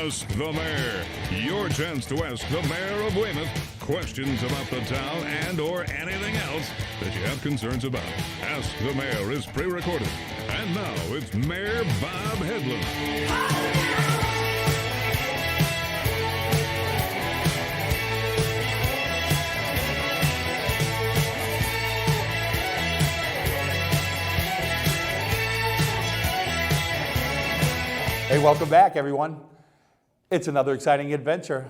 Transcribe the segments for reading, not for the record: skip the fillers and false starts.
Ask the Mayor. Your chance to ask the Mayor of Weymouth questions about the town and or anything else that you have concerns about. Ask the Mayor is pre-recorded. And now it's Mayor Bob Hedlund. Hey, welcome back, everyone. It's another exciting adventure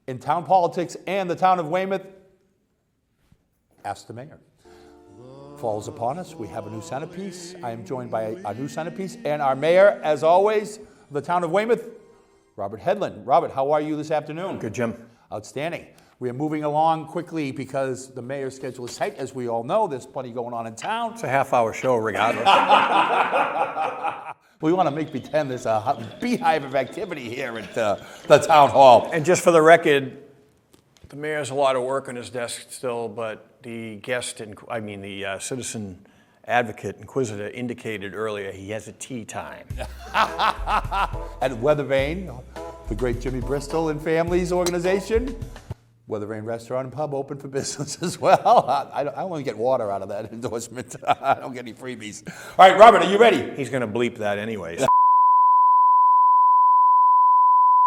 in town politics and the town of Weymouth. Ask the Mayor. Falls upon us. We have a new centerpiece. I am joined by a new centerpiece and our mayor, as always, of the town of Weymouth, Robert Hedlund. Robert, how are you this afternoon? Good, Jim. Outstanding. We are moving along quickly because the mayor's schedule is tight, as we all know. There's plenty going on in town. It's a half-hour show, regardless. We want to make pretend there's a beehive of activity here at the town hall. And just for the record, the mayor has a lot of work on his desk still, but the citizen advocate inquisitor indicated earlier he has a tea time. At Weather Vane, the great Jimmy Bristol and Family's organization. Weather Vane Restaurant and Pub open for business as well. I only get water out of that endorsement. I don't get any freebies. All right, Robert, are you ready? He's going to bleep that anyways.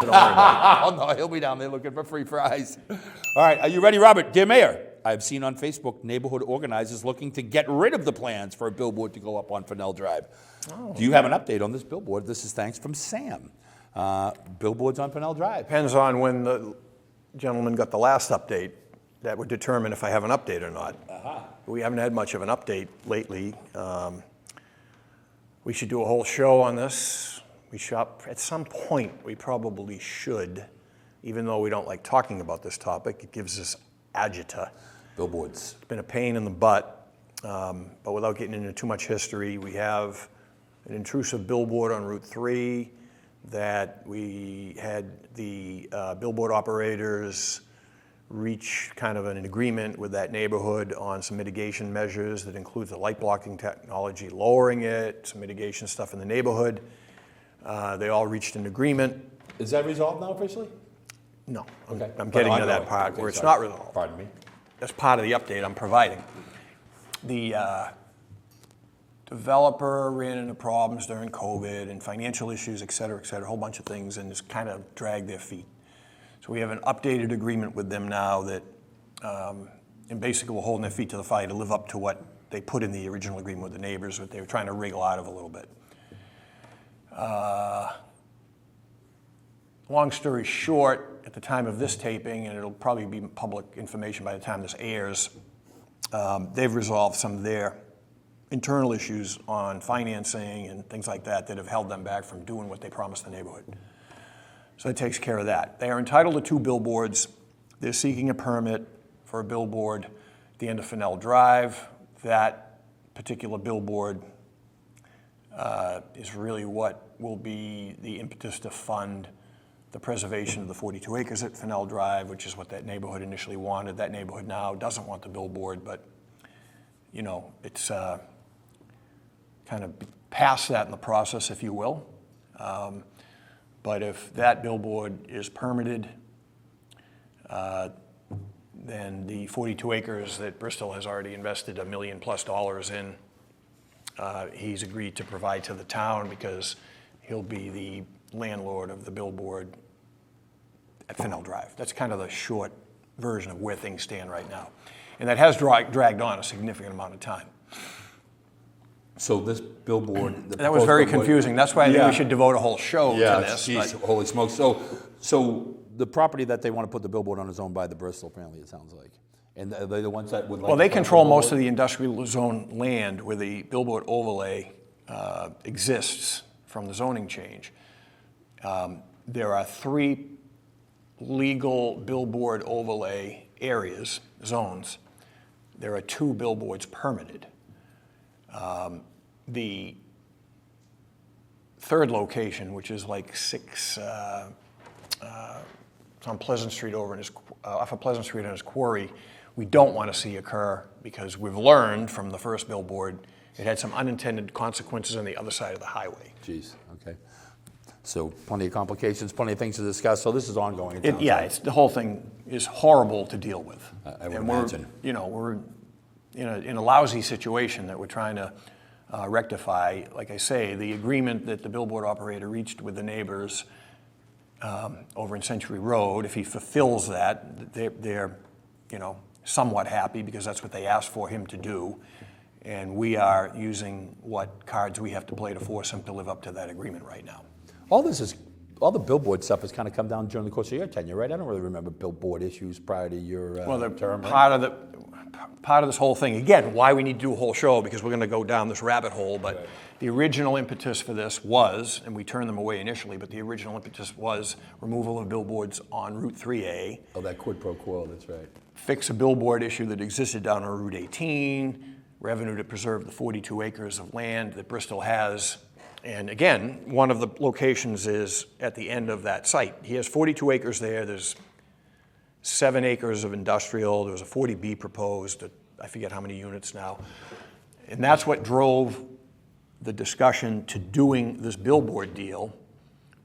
Oh, no, he'll be down there looking for free fries. All right, are you ready, Robert? Dear Mayor, I have seen on Facebook neighborhood organizers looking to get rid of the plans for a billboard to go up on Fennell Drive. Do you have an update on this billboard? This is thanks from Sam. Billboards on Fennell Drive. Depends on when the gentleman got the last update. That would determine if I have an update or not. We haven't had much of an update lately. We should do a whole show on this. At some point, we probably should, even though we don't like talking about this topic. It gives us agita. Billboards. It's been a pain in the butt, but without getting into too much history, we have an intrusive billboard on Route 3 that we had the billboard operators reach kind of an agreement with that neighborhood on some mitigation measures that includes the light blocking technology, lowering it, some mitigation stuff in the neighborhood. They all reached an agreement. Is that resolved now officially? No, Okay. I'm getting to that part where it's not resolved. Pardon me. That's part of the update I'm providing. The developer ran into problems during COVID and financial issues, et cetera, a whole bunch of things, and just kind of dragged their feet. So we have an updated agreement with them now that, and basically we're holding their feet to the fire to live up to what they put in the original agreement with the neighbors, what they were trying to wriggle out of a little bit. Long story short, at the time of this taping, and it'll probably be public information by the time this airs, they've resolved some of their internal issues on financing and things like that that have held them back from doing what they promised the neighborhood. So that takes care of that. They are entitled to 2 billboards. They're seeking a permit for a billboard at the end of Fennell Drive. That particular billboard is really what will be the impetus to fund the preservation of the 42 acres at Fennell Drive, which is what that neighborhood initially wanted. That neighborhood now doesn't want the billboard, but you know, it's kind of past that in the process, if you will. But if that billboard is permitted, then the 42 acres that Bristol has already invested $1 million+ in, he's agreed to provide to the town because he'll be the landlord of the billboard at Fennell Drive. That's kind of the short version of where things stand right now. And that has dragged on a significant amount of time. So this billboard... That was very confusing. That's why I think we should devote a whole show to this. Geez, holy smokes. So the property that they want to put the billboard on is owned by the Bristol family, it sounds like. And are they the ones that would like... Well, they control most of the industrial zone land where the billboard overlay exists from the zoning change. There are 3 legal billboard overlay areas, zones. There are 2 billboards permitted. The third location, which is like 6, it's on Pleasant Street off of Pleasant Street in his quarry, we don't want to see occur because we've learned from the first billboard it had some unintended consequences on the other side of the highway. Geez, okay. So plenty of complications, plenty of things to discuss. So this is ongoing. The whole thing is horrible to deal with. I would and imagine. We're in a lousy situation that we're trying to rectify. Like I say, the agreement that the billboard operator reached with the neighbors over in Century Road, if he fulfills that, they're somewhat happy because that's what they asked for him to do. And we are using what cards we have to play to force him to live up to that agreement right now. All the billboard stuff has kind of come down during the course of your tenure, right? I don't really remember billboard issues prior to your term. Part of this whole thing, again, why we need to do a whole show, because we're going to go down this rabbit hole, but Right. The original impetus for this was, and we turned them away initially, but the original impetus was removal of billboards on Route 3A. Oh, that quid pro quo, that's right. Fix a billboard issue that existed down on Route 18, revenue to preserve the 42 acres of land that Bristol has. And again, one of the locations is at the end of that site. He has 42 acres there. There's 7 acres of industrial. There was a 40B proposed. I forget how many units now. And that's what drove the discussion to doing this billboard deal,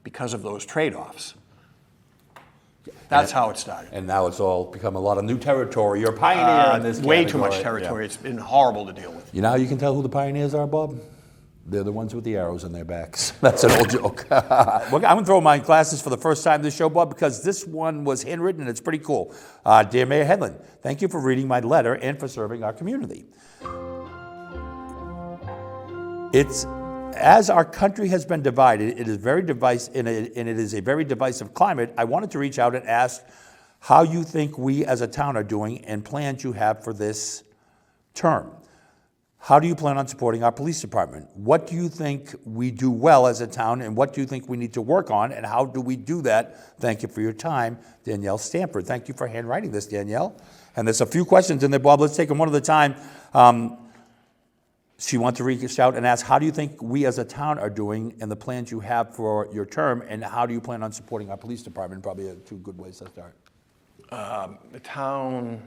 because of those trade-offs. That's how it started. And now it's all become a lot of new territory. You're a pioneer in this Way category. too much territory. Yeah. It's been horrible to deal with. You know how you can tell who the pioneers are, Bob? They're the ones with the arrows in their backs. That's an old joke. I'm going to throw my glasses for the first time this show, Bob, because this one was handwritten and it's pretty cool. Dear Mayor Hedlund, thank you for reading my letter and for serving our community. It's as our country has been divided, it is very and it is a very divisive climate. I wanted to reach out and ask how you think we as a town are doing and plans you have for this term. How do you plan on supporting our police department? What do you think we do well as a town, and what do you think we need to work on, and how do we do that? Thank you for your time, Danielle Stanford. Thank you for handwriting this, Danielle. And there's a few questions in there, Bob. Let's take them one at a time. She wants to reach out and ask, how do you think we as a town are doing and the plans you have for your term, and how do you plan on supporting our police department? Probably two good ways to start. The town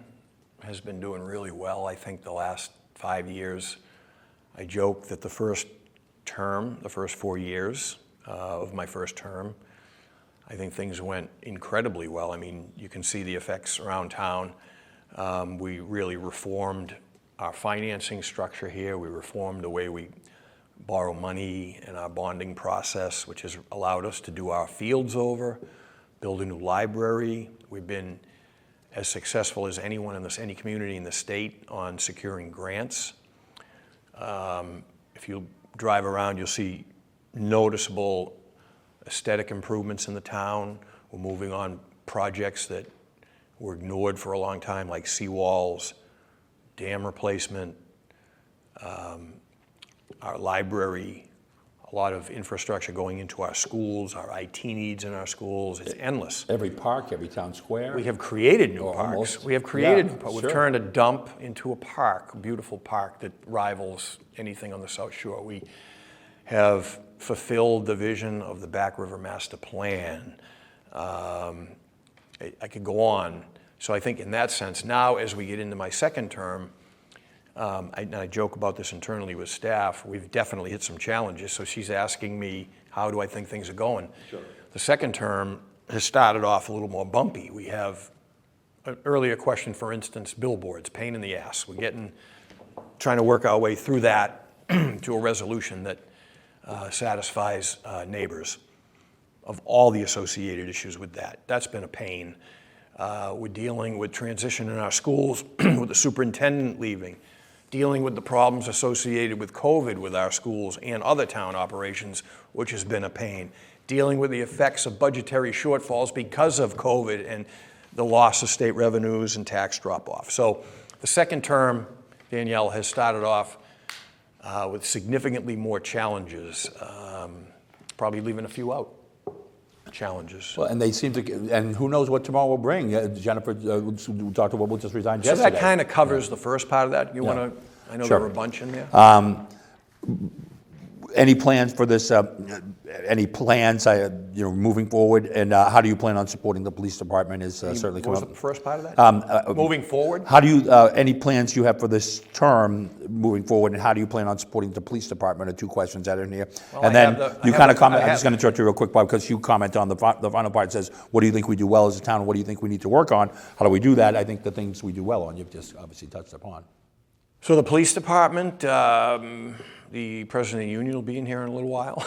has been doing really well, I think, the last 5 years. I joke that the first 4 years of my first term, I think things went incredibly well. I mean, you can see the effects around town. We really reformed our financing structure here. We reformed the way we borrow money and our bonding process, which has allowed us to do our fields over, build a new library. We've been as successful as anyone in any community in the state on securing grants. If you drive around, you'll see noticeable aesthetic improvements in the town. We're moving on projects that were ignored for a long time, like seawalls, dam replacement, our library, a lot of infrastructure going into our schools, our IT needs in our schools. It's endless. Every park, every town square. We have created new parks. Almost. We have created new parks. Sure. We've turned a dump into a park, a beautiful park that rivals anything on the South Shore. We have fulfilled the vision of the Back River Master Plan. I could go on. So I think in that sense, now as we get into my second term, I joke about this internally with staff, we've definitely hit some challenges. So she's asking me, how do I think things are going? Sure. The second term has started off a little more bumpy. We have an earlier question, for instance, billboards, pain in the ass. We're trying to work our way through that to a resolution that satisfies neighbors of all the associated issues with that. That's been a pain. We're dealing with transition in our schools, with the superintendent leaving, dealing with the problems associated with COVID with our schools and other town operations, which has been a pain, dealing with the effects of budgetary shortfalls because of COVID and the loss of state revenues and tax drop-off. So the second term, Danielle, has started off with significantly more challenges, probably leaving a few out. Challenges. Well, and they seem to, and who knows what tomorrow will bring. Jennifer, Dr. Wilbur just resigned yesterday. So that kind of covers the first part of that. You want to, I know Sure. there were a bunch in there. Any plans for this, any plans, moving forward? And how do you plan on supporting the police department is certainly What coming was up. the first part of that? Moving forward? How do you, any plans you have for this term moving forward, and how do you plan on supporting the police department are two questions that are in here. Well, And then you kind of comment, I'm have- just going to interrupt you real quick, Bob, because you comment on the final part, says, what do you think we do well as a town, what do you think we need to work on? How do we do that? I think the things we do well on, you've just obviously touched upon. So the police department, the president of the union will be in here in a little while,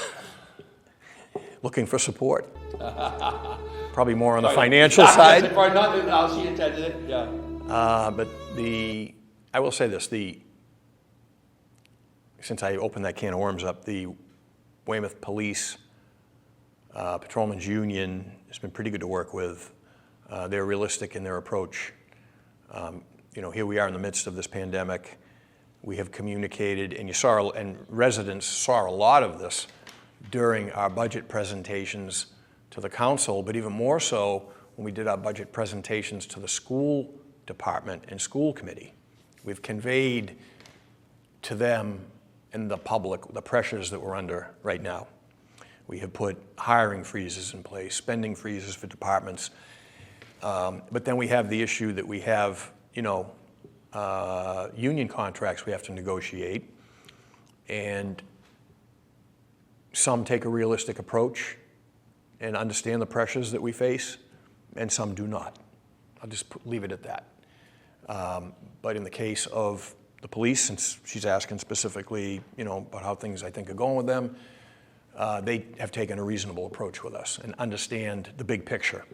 looking for support. Probably more on the financial side. But I will say this, since I opened that can of worms up, the Weymouth Police Patrolmen's Union has been pretty good to work with. They're realistic in their approach. Here we are in the midst of this pandemic. We have communicated, and residents saw a lot of this during our budget presentations to the council, but even more so when we did our budget presentations to the school department and school committee. We've conveyed to them and the public the pressures that we're under right now. We have put hiring freezes in place, spending freezes for departments, but then we have the issue that we have, union contracts we have to negotiate, and some take a realistic approach and understand the pressures that we face, and some do not. I'll just leave it at that. But in the case of the police, since she's asking specifically, about how things I think are going with them, they have taken a reasonable approach with us and understand the big picture.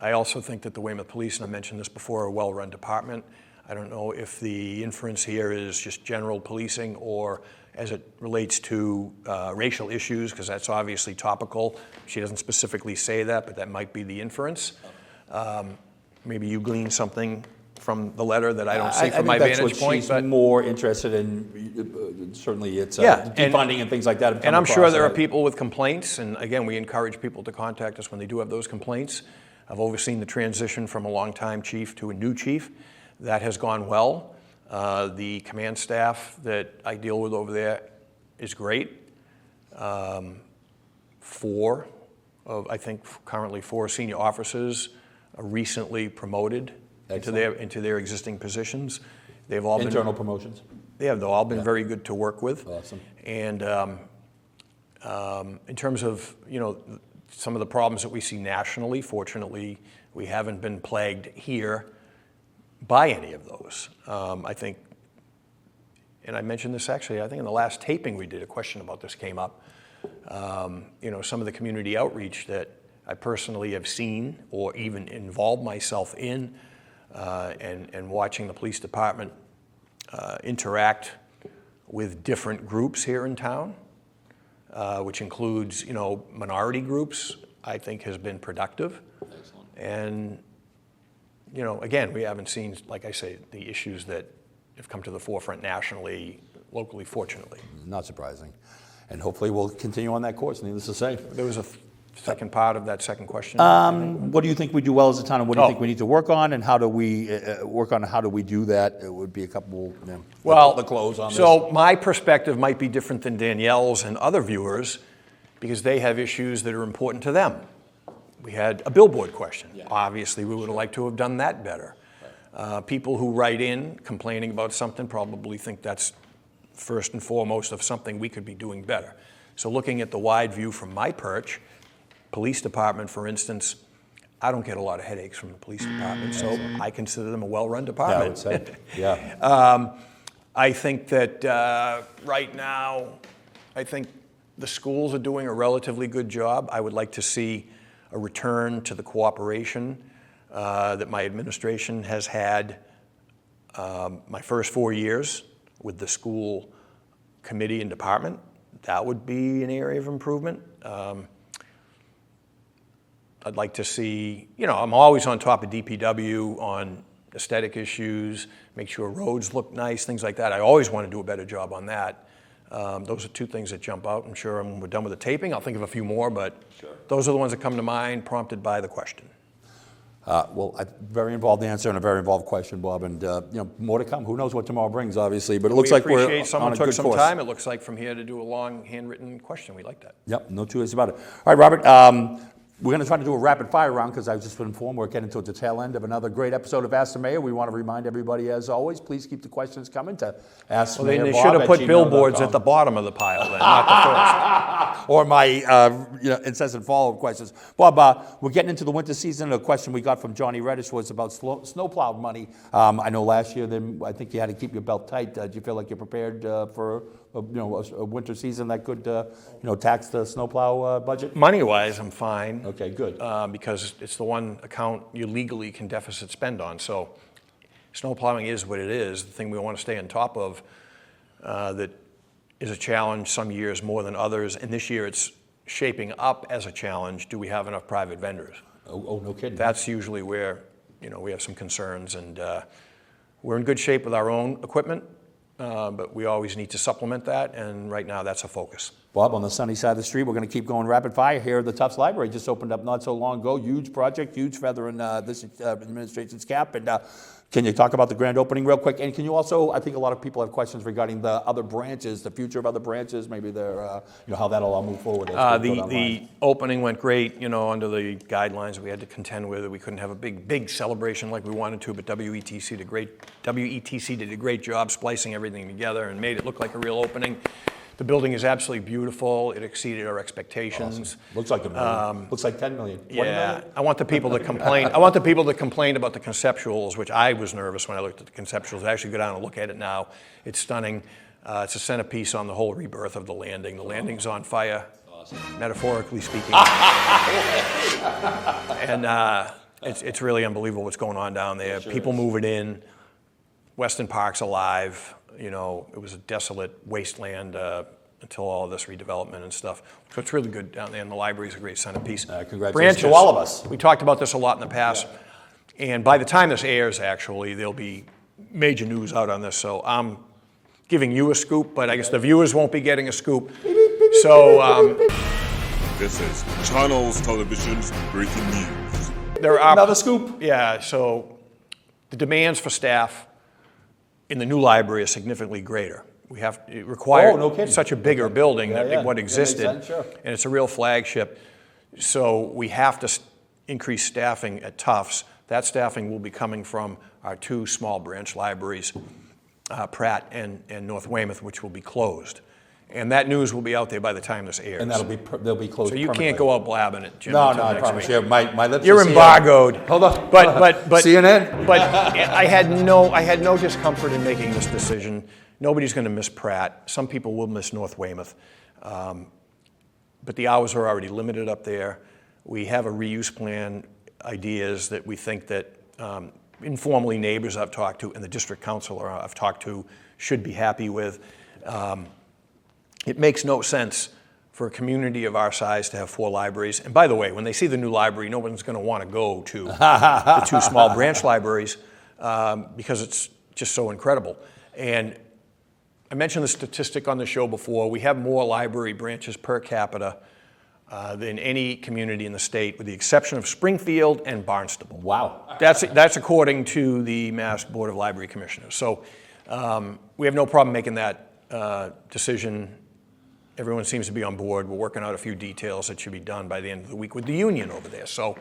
I also think that the Weymouth Police, and I mentioned this before, are a well-run department. I don't know if the inference here is just general policing or as it relates to racial issues, because that's obviously topical. She doesn't specifically say that, but that might be the inference. Maybe you glean something from the letter that I don't see from my vantage point. She's more interested in, certainly it's Yeah, defunding and things like that. And I'm sure there are people with complaints, and again, we encourage people to contact us when they do have those complaints. I've overseen the transition from a longtime chief to a new chief. That has gone well. The command staff that I deal with over there is great. I think currently 4 senior officers are recently promoted into their existing positions. They've all internal promotions. They've all been very good to work with. Awesome. And in terms of some of the problems that we see nationally, fortunately, we haven't been plagued here by any of those. I think, and I mentioned this actually, I think in the last taping we did, a question about this came up. Some of the community outreach that I personally have seen or even involved myself in, and watching the police department interact with different groups here in town, which includes, minority groups, I think has been productive. Excellent. And, again, we haven't seen, like I say, the issues that have come to the forefront nationally, locally, fortunately. Not surprising. And hopefully we'll continue on that course, needless to say. There was a second part of that second question. What do you think we do well as a town, and what do you think we need to work on, and how do we work on how do we do that? It would be a couple, Well, the close on this. So my perspective might be different than Danielle's and other viewers because they have issues that are important to them. We had a billboard question. Yeah. Obviously, we would have liked to have done that better. Right. People who write in complaining about something probably think that's first and foremost of something we could be doing better. So looking at the wide view from my perch, police department, for instance, I don't get a lot of headaches from the police department, so I consider them a well-run department. Yeah, I would say. Yeah. I think that right now, I think the schools are doing a relatively good job. I would like to see a return to the cooperation that my administration has had my first 4 years with the school committee and department. That would be an area of improvement. I'd like to see, I'm always on top of DPW on aesthetic issues, make sure roads look nice, things like that. I always want to do a better job on that. Those are two things that jump out. I'm sure when we're done with the taping, I'll think of a few more, but Those are the ones that come to mind, prompted by the question. Well, very involved answer and a very involved question, Bob, and more to come. Who knows what tomorrow brings, obviously, but it looks like we're appreciate on someone a took good some course. time, it looks like, from here to do a long handwritten question. We like that. Yep, no two ways about it. All right, Robert, we're going to try to do a rapid fire round because I've just been informed we're getting towards the tail end of another great episode of Ask the Mayor. We want to remind everybody, as always, please keep the questions coming to Ask Well, Mayor they Bob should have at put gmail.com. billboards at the bottom of the pile then, not the first. Or my incessant follow-up questions. Bob, we're getting into the winter season. A question we got from Johnny Reddish was about snowplow money. I know last year, I think you had to keep your belt tight. Do you feel like you're prepared for a winter season that could tax the snowplow budget? Money-wise, I'm fine. Okay, good. Because it's the one account you legally can deficit spend on. So snow plowing is what it is. The thing we want to stay on top of that is a challenge some years more than others. And this year it's shaping up as a challenge. Do we have enough private vendors? Oh, no kidding. That's usually where we have some concerns. And we're in good shape with our own equipment, but we always need to supplement that. And right now that's a focus. Bob, on the sunny side of the street, we're going to keep going rapid fire here. The Tufts Library just opened up not so long ago. Huge project, huge feather in this administration's cap. And can you talk about the grand opening real quick? And can you also, I think a lot of people have questions regarding the other branches, the future of other branches, maybe their, how that'll all move forward. The opening went great, under the guidelines we had to contend with. We couldn't have a big celebration like we wanted to, but WETC did a great job splicing everything together and made it look like a real opening. The building is absolutely beautiful. It exceeded our expectations. Awesome. Looks like $1 million. Looks like $10 million. $20 million? I want the people to complain. I want the people to complain about the conceptuals, which I was nervous when I looked at the conceptuals. I actually go down and look at it now. It's stunning. It's a centerpiece on the whole rebirth of the landing. The landing's on fire, awesome. Metaphorically speaking. And it's really unbelievable what's going on down there. Sure people moving in. Weston Park's alive. It was a desolate wasteland until all of this redevelopment and stuff. So it's really good down there, and the library's a great centerpiece. Congratulations to all of us. We talked about this a lot in the past, and by the time this airs, actually, there'll be major news out on this. So I'm giving you a scoop, but I guess the viewers won't be getting a scoop. So this is Channels Television's breaking news. There are another scoop. Yeah. So the demands for staff in the new library is significantly greater. It requires such a bigger building than what existed, sense, sure. And it's a real flagship. So we have to increase staffing at Tufts. That staffing will be coming from our two small branch libraries, Pratt and North Weymouth, which will be closed. And that news will be out there by the time this airs. And they'll be closed. So you can't go out blabbing it, Jim. No, I promise you. My lips. You're embargoed. Hold on. But CNN. But I had no discomfort in making this decision. Nobody's going to miss Pratt. Some people will miss North Weymouth. But the hours are already limited up there. We have a reuse plan ideas that we think that informally neighbors I've talked to and the district councilor I've talked to should be happy with. It makes no sense for a community of our size to have 4 libraries. And by the way, when they see the new library, no one's going to want to go to the 2 small branch libraries because it's just so incredible. And I mentioned the statistic on the show before. We have more library branches per capita than any community in the state, with the exception of Springfield and Barnstable. Wow. That's according to the Mass Board of Library Commissioners. So we have no problem making that decision. Everyone seems to be on board. We're working out a few details that should be done by the end of the week with the union over there. So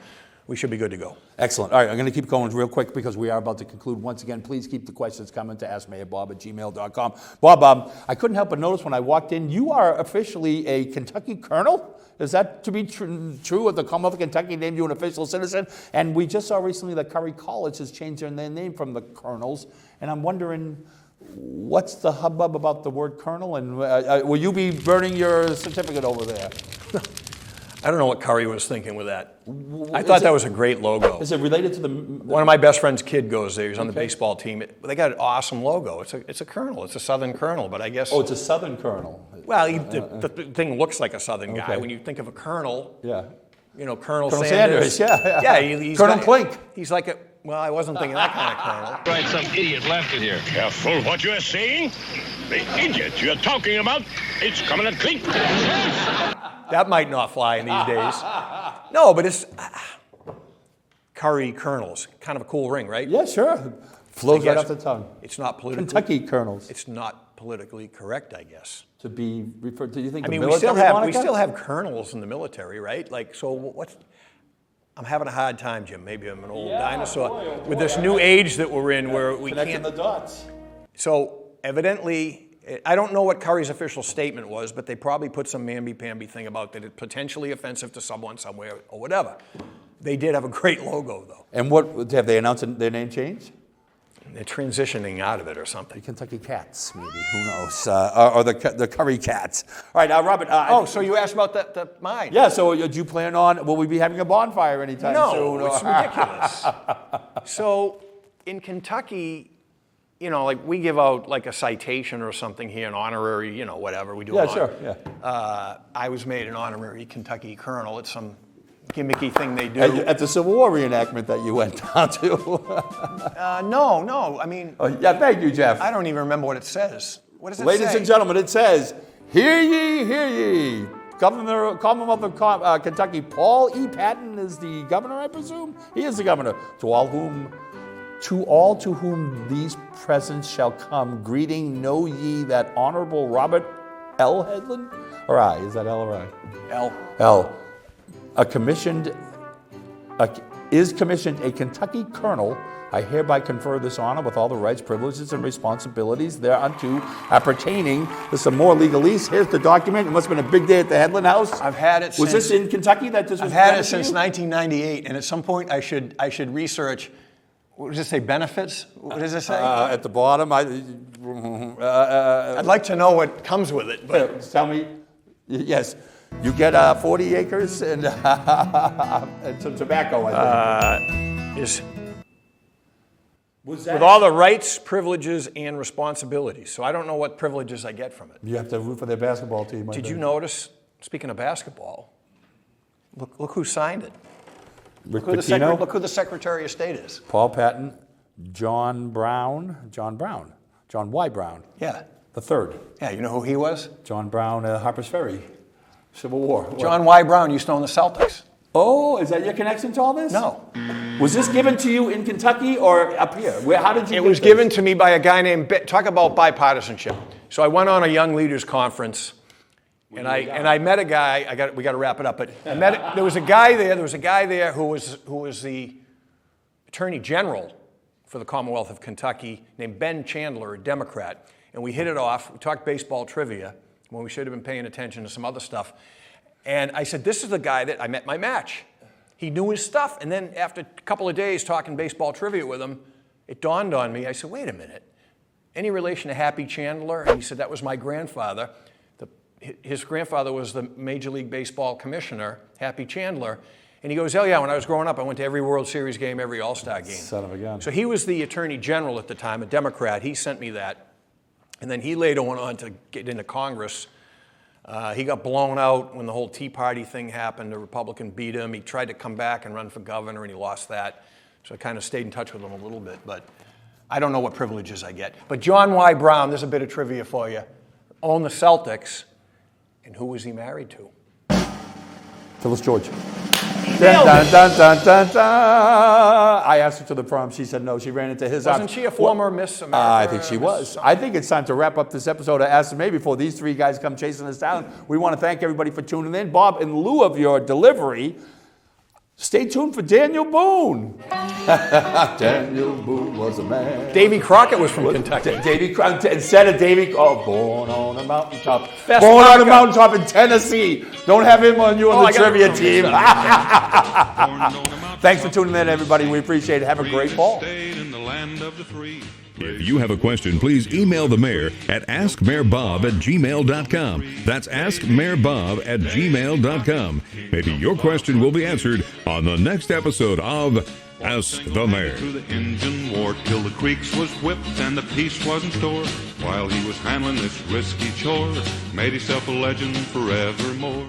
we should be good to go. Excellent. All right, I'm going to keep going real quick because we are about to conclude. Once again, please keep the questions coming to askmayorbob@gmail.com. Bob, I couldn't help but notice when I walked in, you are officially a Kentucky colonel. Is that to be true? Of the Commonwealth of Kentucky named you an official citizen? And we just saw recently that Curry College has changed their name from the Colonels. And I'm wondering, what's the hubbub about the word colonel? And will you be burning your certificate over there? I don't know what Curry was thinking with that. I thought that was a great logo. Is it related to the... One of my best friend's kid goes there. He's on the baseball team. They got an awesome logo. It's a colonel. It's a Southern colonel, but I guess... Oh, it's a Southern colonel. Well, the thing looks like a Southern guy. When you think of a colonel, yeah, Colonel Sanders. Yeah. He's Colonel Plink. He's like a... Well, I wasn't thinking that kind of colonel. Right, some idiot left it here. Careful what you're saying. The idiot you're talking about, it's coming at Clink. That might not fly in these days. No, but it's... Curry Colonels. Kind of a cool ring, right? Yeah, sure. Flows right off the tongue. It's not politically. Kentucky Colonels. It's not politically correct, I guess. To be referred to, do you think I mean, the we still military have colonels in the military, right? Like, so what's? I'm having a hard time, Jim. Maybe I'm an old dinosaur with this new age that we're in, where we connecting can't. the dots. So evidently, I don't know what Curry's official statement was, but they probably put some mamby-pamby thing about that it's potentially offensive to someone somewhere or whatever. They did have a great logo, though. And what have they announced their name change? They're transitioning out of it or something. The Kentucky Cats, maybe. Who knows? Or the Curry Cats. All right, Robert. So you asked about the mine? Yeah. So do you plan on? Will we be having a bonfire anytime soon? No, it's ridiculous. So in Kentucky, you know, like we give out like a citation or something here, an honorary, you know, whatever we do. Yeah, sure. Yeah. I was made an honorary Kentucky colonel. It's some gimmicky thing they do. At the Civil War reenactment that you went down to. No. I mean, yeah, thank you, Jeff. I don't even remember what it says. What does it say? Ladies and gentlemen, it says, "Hear ye, hear ye." Commonwealth of Kentucky, Paul E. Patton is the governor, I presume? He is the governor. To all to whom these presents shall come, greeting, know ye that Honorable Robert L. Hedlund, or I, is that L or I? L. Is commissioned a Kentucky colonel. I hereby confer this honor with all the rights, privileges, and responsibilities thereunto appertaining. There's some more legalese. Here's the document. It must have been a big day at the Hedlund House. I've had it. Was this in Kentucky that this was? I've had it since 1998, and at some point I should research. What does it say? Benefits? What does it say? At the bottom, I'd like to know what comes with it. But tell me. Yes. You get 40 acres and some tobacco, I think. With all the rights, privileges, and responsibilities. So I don't know what privileges I get from it. You have to root for their basketball team. Did you notice, speaking of basketball, look who signed it. Rick Look Pitino, who the Secretary of State is. Paul Patton, John Y. Brown. Yeah. The third. Yeah, you know who he was? John Brown, Harper's Ferry, Civil War. John Y. Brown used to own the Celtics. Oh, is that your connection to all this? No. Was this given to you in Kentucky or up here? How did you? It was given to me by a guy named. Talk about bipartisanship. So I went on a young leaders conference, and I met a guy. We got to wrap it up. But there was a guy there who was the Attorney General for the Commonwealth of Kentucky, named Ben Chandler, a Democrat, and we hit it off. We talked baseball trivia when we should have been paying attention to some other stuff. And I said, this is the guy that I met my match. He knew his stuff. And then after a couple of days talking baseball trivia with him, it dawned on me. I said, wait a minute. Any relation to Happy Chandler? And he said, that was my grandfather. His grandfather was the Major League Baseball commissioner, Happy Chandler. And he goes, oh yeah, when I was growing up, I went to every World Series game, every All-Star game. Son of a gun. So he was the Attorney General at the time, a Democrat. He sent me that. And then he later went on to get into Congress. He got blown out when the whole Tea Party thing happened. The Republican beat him. He tried to come back and run for governor, and he lost that. So I kind of stayed in touch with him a little bit, but I don't know what privileges I get. But John Y. Brown, there's a bit of trivia for you, owned the Celtics, and who was he married to? Phyllis George. Dun, dun, dun, dun, dun, dun. I asked her to the prom. She said no. She ran into his arms. Wasn't she a former Miss America? I think she was. I think it's time to wrap up this episode of Ask the Mayor before these three guys come chasing us down. We want to thank everybody for tuning in. Bob, in lieu of your delivery, stay tuned for Daniel Boone. Daniel Boone was a man. Davy Crockett was from Kentucky. Davy Crockett, instead of Davy, born on a mountaintop. Best born on a vodka. mountaintop in Tennessee. Don't have him on you on the trivia team. Thanks for tuning in, everybody. We appreciate it. Have a great fall. If you have a question, please email the mayor at askmayorbob@gmail.com. That's askmayorbob@gmail.com. Maybe your question will be answered on the next episode of Ask the Mayor. Through the engine wore till the creeks was whipped and the peace wasn't stored. While he was handling this risky chore, made himself a legend forevermore.